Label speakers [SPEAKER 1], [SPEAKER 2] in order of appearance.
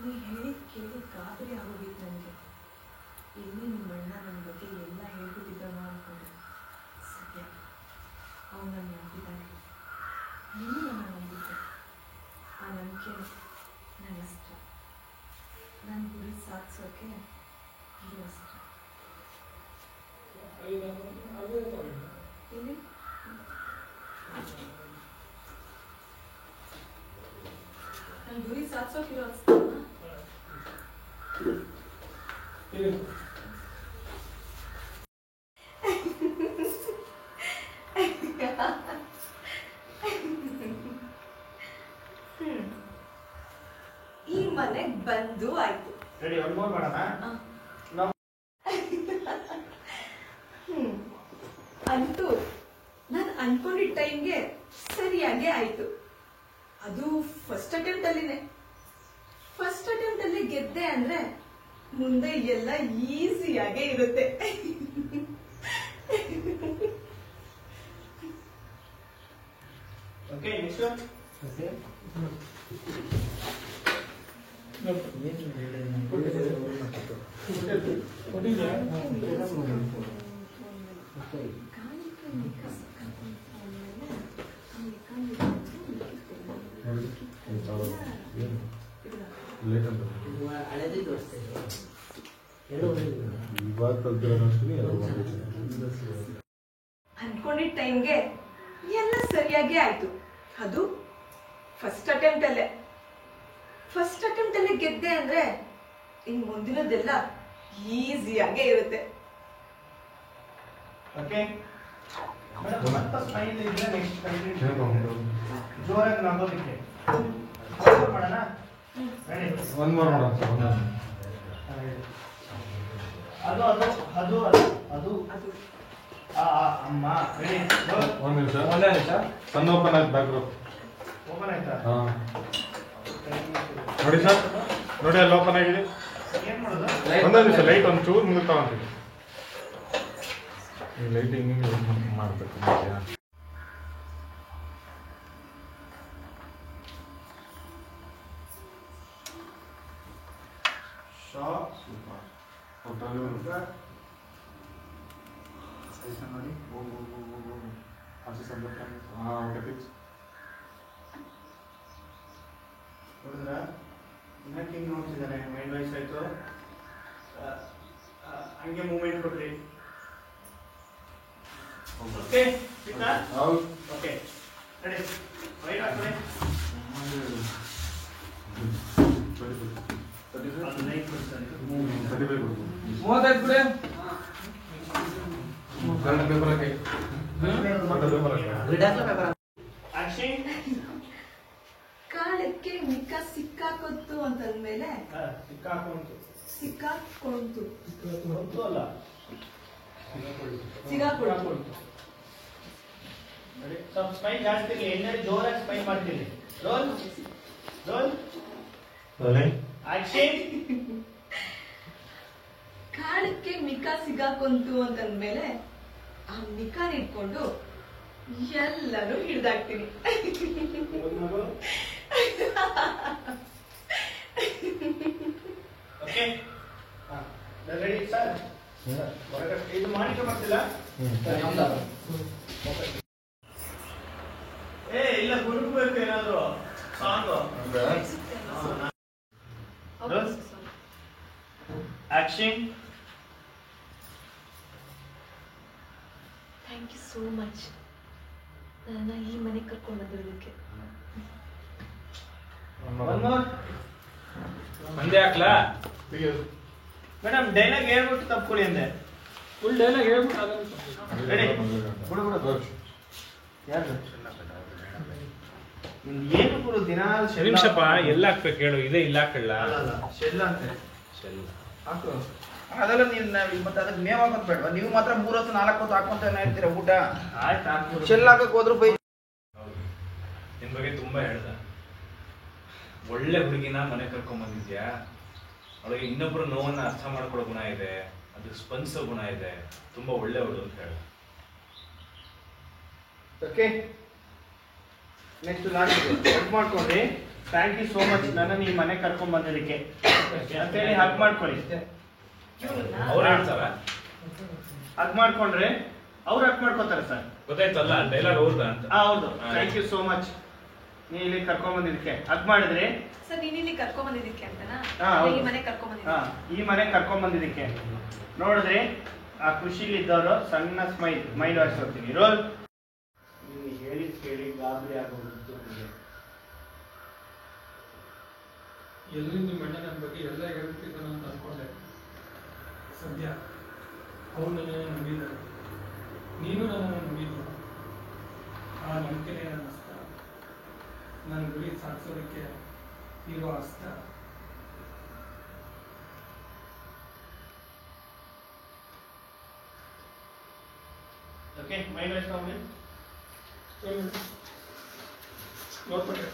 [SPEAKER 1] ನೀ ಹೇಳಿದ ಕೇಳಿ ಗಾಬರಿ ಆಗೋಗಿತ್ತು ನನಗೆ. ಇಲ್ಲಿ ನಿಮ್ಮ ಅಣ್ಣ ನನ್ನ ಬಗ್ಗೆ ಎಲ್ಲ ಹೇಳ್ಬಿಟ್ಟಿದ್ದಾನೋ ಅಂದ್ಕೊಂಡೆ. ಸತ್ಯ, ಅವನು ನನ್ನ ನಂಬಿದ್ದಾನೆ. ನೀನು ನನ್ನ ನಂಬಿದ್ದೆ. ಆ ನಂಬಿಕೆ ನನ್ನ ಅಸ್ತ್ರ. ನನ್ನ ಗುರಿ ಸಾಧಿಸೋಕೆ ಇದು ಅಸ್ತ್ರ. ಇಲ್ಲಿ ನನ್ನ ಗುರಿ ಸಾಧಿಸೋಕಿರೋ ಅಸ್ತ್ರನ ಈ ಮನೆಗೆ ಬಂದು ಆಯ್ತು. ಅಂತೂ ನಾನು ಅನ್ಕೊಂಡಿದ್ದ ಟೈಮ್ಗೆ ಸರಿಯಾಗಿ ಆಯ್ತು. ಅದು ಫಸ್ಟ್ ಅಟೆಂಪ್ಟ್ ಅಲ್ಲಿನೇ. ಫಸ್ಟ್ ಅಟೆಂಪ್ಟ್ ಅಲ್ಲಿ ಗೆದ್ದೆ ಅಂದ್ರೆ ಮುಂದೆ ಎಲ್ಲ ಈಸಿಯಾಗೇ ಇರುತ್ತೆ. ಅನ್ಕೊಂಡಿದ್ದ ಟೈಮ್ಗೆ ಎಲ್ಲ ಸರಿಯಾಗಿ ಆಯ್ತು. ಅದು ಫಸ್ಟ್ ಅಟೆಂಪ್ಟ್ ಅಲ್ಲೇ. ಫಸ್ಟ್ ಅಟೆಂಪ್ಟ್ ಅಲ್ಲೇ ಗೆದ್ದೆ ಅಂದ್ರೆ ಇನ್ ಮುಂದಿನದೆಲ್ಲ ಈಸಿಯಾಗೇ ಇರುತ್ತೆ.
[SPEAKER 2] ಜೋರಾಗಿ ನಂಬೋದಕ್ಕೆ ಮಾಡೋಣ. ಅದು ಅದು ಅದು ಅದು ಅದು ಅಮ್ಮ
[SPEAKER 3] ಒಂದು ನಿಮಿಷ ಸಣ್ಣ ಓಪನ್ ಆಯ್ತು. ಬ್ಯಾಕ್
[SPEAKER 2] ಓಪನ್ ಆಯ್ತಾ?
[SPEAKER 3] ನೋಡಿ ಸರ್, ನೋಡಿ ಅಲ್ಲಿ ಓಪನ್ ಆಗಿದೆ.
[SPEAKER 2] ಏನ್ ಮಾಡೋದು?
[SPEAKER 3] ಒಂದೇ ನಿಮಿಷ ಲೈಟ್ ಒಂದು ಚೂರು ಮುಂದೆ ತಗೊಂತೀವಿ. ಲೈಟಿಂಗ್ ಮಾಡ್ಬೇಕು.
[SPEAKER 2] ನೋಡಿದ್ರ ಹಿಂಗ್ ನೋಡ್ತಿದ್ದಾನೆ. ಮೈಂಡ್ ವಾಯ್ಸ್ ಆಯ್ತು. ಹಂಗೆ ಮೂವ್ಮೆಂಟ್ ಕೊಡ್ರಿ. Okay okay ready. ರೈಟ್ ಹಾಕ್ರಿ.
[SPEAKER 1] ಕಾಲಕ್ಕೆ ಮಿಕ್ಕ ಸಿಕ್ಕಾಕೊತ್ತು ಅಂತಂದ್ಮೇಲೆ ಸಿಕ್ಕಾಕೊಂತು
[SPEAKER 2] ಅಲ್ಲ
[SPEAKER 1] ಸಿಗಾಕೊಳ್ತು.
[SPEAKER 2] ಸ್ವಲ್ಪ ಸ್ಮೈಲ್ ಜಾಸ್ತಿ ಎಣ್ಣೆ ಜೋರಾಗಿ ಸ್ಮೈಲ್ ಮಾಡ್ತೀನಿ. Roll roll action.
[SPEAKER 1] ಕಾಲಕ್ಕೆ ಮಿಕ್ಕ ಸಿಗಾಕೊಂತು ಅಂತಂದ್ಮೇಲೆ ಆ ಮಿಕಾನ ಇಟ್ಕೊಂಡು ಎಲ್ಲರೂ ಹಿಡ್ದಾಕ್ತೀನಿ.
[SPEAKER 2] Okay ready sir? ಇದು ಮಾಡಿಕೆ ಬರ್ತಿಲ್ಲ. ಇಲ್ಲ ಗುರುಬೇಕು ಏನಾದ್ರು song. Action.
[SPEAKER 1] Thank you so much ನನ್ನ ಈ ಮನೆಗೆ ಕರ್ಕೊಂಡು ಬಂದಿರೋದಕ್ಕೆ.
[SPEAKER 2] ಒಂದೇ ಹಾಕ್ಲಾ ಮೇಡಮ್? ಡೈಲಾಗ್ ಹೇಳ್ಬಿಟ್ಟು ತಪ್ಕೊಳ್ಳಿ ಅಂದೆ.
[SPEAKER 4] ಫುಲ್ ಡೈಲಾಗ್ ಹೇಳ್ಬಿಟ್ಟು
[SPEAKER 2] ರೆಡಿ? ಯಾರು ಏನು ಗುರು ದಿನ
[SPEAKER 3] ನಿಮಿಷಪ್ಪ ಎಲ್ಲ ಹಾಕ್ಬೇಕು ಹೇಳು. ಇದೇ ಇಲ್ಲ ಹಾಕಲ್ಲ.
[SPEAKER 2] ಶೆಲ್ಲ ಅಂತ
[SPEAKER 5] ಹಾಕು. ಅದೆಲ್ಲ ನೀವು ಮತ್ತೆ ಅದಕ್ಕೆ ಮೇವ್ ಹಾಕೋದು ಬೇಡವಾ? ನೀವು ಮಾತ್ರ 3 ಹೊತ್ತು 4 ಹೊತ್ತು ಹಾಕೊಂತ ಇರ್ತೀರ ಊಟ.
[SPEAKER 2] ಆಯ್ತು
[SPEAKER 5] ಶೆಲ್ ಹಾಕಕ್ ಹೋದ್ರು ಬೈ.
[SPEAKER 3] ನಿನ್ ಬಗ್ಗೆ ತುಂಬಾ ಹೇಳ್ದ. ಒಳ್ಳೆ ಹುಡುಗಿನ ಮನೆ ಕರ್ಕೊಂಡ್ ಬಂದಿದ್ಯಾ. ಅವಳಿಗೆ ಇನ್ನೊಬ್ರು ನೋವನ್ನ ಅರ್ಥ ಮಾಡ್ಕೊಳ್ಳೋ ಗುಣ ಇದೆ, ಅದಕ್ಕೆ ಸ್ಪಂದಿಸೋ ಗುಣ ಇದೆ. ತುಂಬಾ ಒಳ್ಳೆಯವಳು ಅಂತ ಹೇಳ.
[SPEAKER 2] ಓಕೆ ನೆಕ್ಸ್ಟ್ ಲಾಸ್ಟ್ ಮಾಡ್ಕೊಂಡ್ರಿ. ಥ್ಯಾಂಕ್ ಯು ಸೋ ಮಚ್ ನನ್ನನ್ನು ಈ ಮನೆ ಕರ್ಕೊಂಡ್ ಬಂದಿದ್ದಕ್ಕೆ ಅಂತೇಳಿ ಹಗ್ ಮಾಡ್ಕೊಳ್ಳಿ.
[SPEAKER 3] ಅವ್ರು ಹೇಳ್ತಾರ
[SPEAKER 2] ಹಗ್ ಮಾಡ್ಕೊಂಡ್ರೆ ಅವ್ರು ಹಗ್ ಮಾಡ್ಕೋತಾರೆ ಸರ್.
[SPEAKER 3] ಗೊತ್ತಾಯ್ತಲ್ಲ ಡೈಲಾಗ್ ಅವ್ರದ ಅಂತ.
[SPEAKER 2] ಹೌದು. ಥ್ಯಾಂಕ್ ಯು ಸೋ ಮಚ್ ನೀ ಇಲ್ಲಿ ಕರ್ಕೊಂಡ್ ಬಂದಿದ್ದಕ್ಕೆ. ಹಗ್ ಮಾಡಿದ್ರೆ
[SPEAKER 1] ಸರ್ ನೀನ್ ಇಲ್ಲಿ ಕರ್ಕೊಂಡ್ ಬಂದಿದ್ದಕ್ಕೆ ಅಂತನಾ?
[SPEAKER 2] ಹಾ, ಹೌದು.
[SPEAKER 1] ಈ ಮನೆ ಕರ್ಕೊಂಡ್
[SPEAKER 2] ಹಾ,
[SPEAKER 1] ಬಂದಿದ್ದಕ್ಕೆ.
[SPEAKER 2] ಈ ಮನೆ ಕರ್ಕೊಂಡ್ ಬಂದಿದ್ದಕ್ಕೆ. ನೋಡಿದ್ರೆ ಆ ಖುಷಿಲಿ ಇದ್ದವರು ಸಣ್ಣ ಮೈಲ್ ಹಾಕ್ಸೋಗ್ತೀನಿ. ರೋಲ್. ನೀನು ಹೇಳಿ ಕೇಳಿ ಗಾಬರಿ ಆಗೋಗ್ಬಿಟ್ಟು ನನಗೆ.
[SPEAKER 4] ಎಲ್ಲಿ ನಿಮ್ಮ ಅಣ್ಣ ನನ್ನ ಬಗ್ಗೆ ಎಲ್ಲ ಹೇಳ್ತಿದ್ದಾನೆ ಅಂತ ಅನ್ಕೊಂಡೆ. ಸದ್ಯ ಅವ್ರು ನನ್ನನ್ನು ನಂಬಿದ್ದಾರೆ, ನೀನು ನನ್ನನ್ನು ನಂಬಿದ್ದೀಯ. ಆ ನಂಬಿಕೆನೇ ನನ್ನ ಅಸ್ತ. ನನ್ನ ಗುರಿ ಸಾಧಿಸೋದಕ್ಕೆ ಇರೋ ಅಸ್ತ.
[SPEAKER 2] Okay, mile ಹಾಕ್ಸ್ಕೊಂಡ್ಬಿಡಿ.
[SPEAKER 4] ನೋಡ್ಬಿಟ್ಟೆ